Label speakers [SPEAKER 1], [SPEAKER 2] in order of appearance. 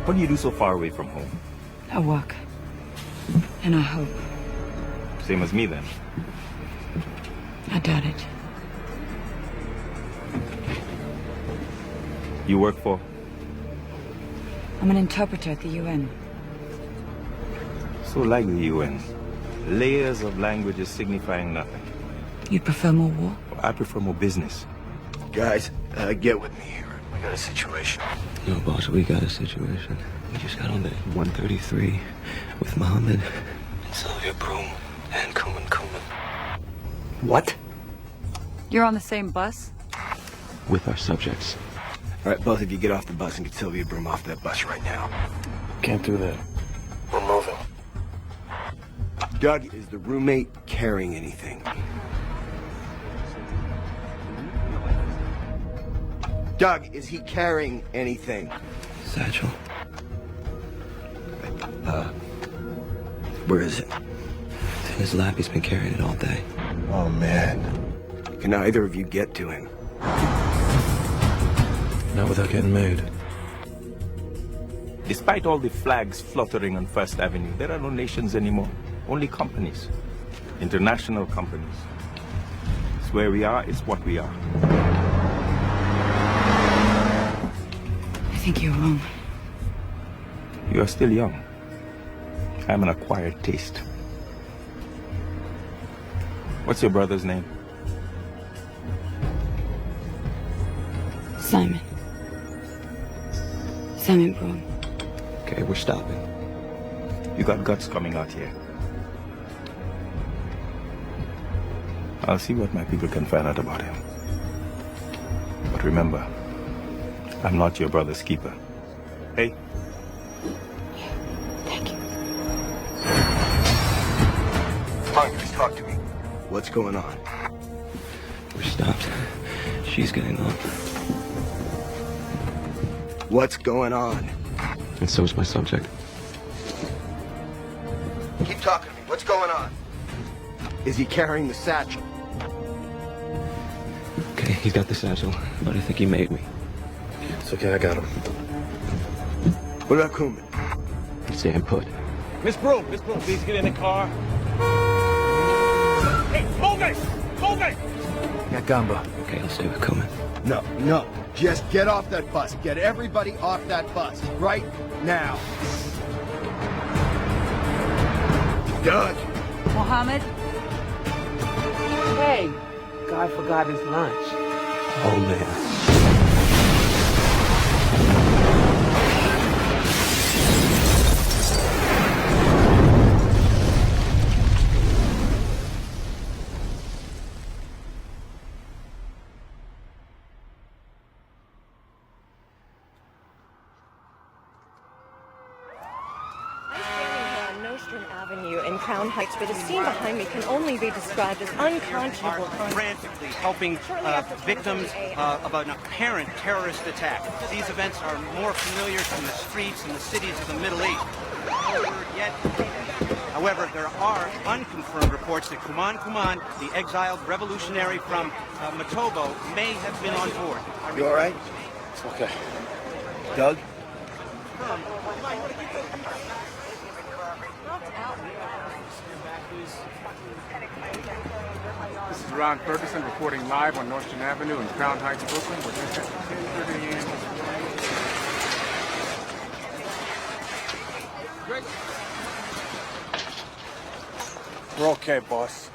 [SPEAKER 1] What do you do so far away from home?
[SPEAKER 2] I work. And I hope.
[SPEAKER 1] Same as me, then.
[SPEAKER 2] I doubt it.
[SPEAKER 1] You work for?
[SPEAKER 2] I'm an interpreter at the UN.
[SPEAKER 1] So like the UN. Layers of languages signifying nothing.
[SPEAKER 2] You'd prefer more war?
[SPEAKER 1] I prefer more business.
[SPEAKER 3] Guys, get with me here. We got a situation.
[SPEAKER 4] No, boss, we got a situation. We just got on the 133 with Mohammed and Sylvia Broom and Kuman.
[SPEAKER 3] What?
[SPEAKER 2] You're on the same bus?
[SPEAKER 4] With our subjects.
[SPEAKER 3] All right, both of you get off the bus and get Sylvia Broom off that bus right now.
[SPEAKER 4] Can't do that.
[SPEAKER 3] We're moving. Doug, is the roommate carrying anything? Doug, is he carrying anything?
[SPEAKER 4] Satchel.
[SPEAKER 3] Where is it?
[SPEAKER 4] It's in his lap. He's been carrying it all day.
[SPEAKER 3] Oh, man. Can either of you get to him?
[SPEAKER 4] Not without getting made.
[SPEAKER 1] Despite all the flags fluttering on First Avenue, there are no nations anymore. Only companies. International companies. It's where we are, it's what we are.
[SPEAKER 2] I think you're wrong.
[SPEAKER 1] You are still young. I'm an acquired taste. What's your brother's name?
[SPEAKER 2] Simon. Simon Broom.
[SPEAKER 4] Okay, we're stopping.
[SPEAKER 1] You got guts coming out here. I'll see what my people can find out about him. But remember, I'm not your brother's keeper. Hey?
[SPEAKER 2] Thank you.
[SPEAKER 3] Marquis, talk to me. What's going on?
[SPEAKER 4] We're stopped. She's getting on.
[SPEAKER 3] What's going on?
[SPEAKER 4] And so is my subject.
[SPEAKER 3] Keep talking to me. What's going on? Is he carrying the satchel?
[SPEAKER 4] Okay, he's got the satchel, but I think he made me.
[SPEAKER 3] It's okay, I got him. What about Kuman?
[SPEAKER 4] He's staying put.
[SPEAKER 5] Miss Broom, please get in the car. Hey, move it! Move it!
[SPEAKER 4] Got Gamba. Okay, let's do it, Kuman.
[SPEAKER 3] No. Just get off that bus. Get everybody off that bus. Right now. Doug!
[SPEAKER 2] Mohammed?
[SPEAKER 6] Hey, guy forgot his lunch.
[SPEAKER 4] Oh, man.
[SPEAKER 7] Avenue in Crown Heights, where the scene behind me can only be described as unconscionable.
[SPEAKER 5] Frantically helping victims of an apparent terrorist attack. These events are more familiar from the streets and the cities of the Middle East. However, there are unconfirmed reports that Kuman, the exiled revolutionary from Matobo, may have been on board.
[SPEAKER 3] You all right? Okay. Doug?
[SPEAKER 8] This is Ron Ferguson reporting live on Nostrand Avenue in Crown Heights, Brooklyn. We're just at 10:30 a.m. We're okay, boss.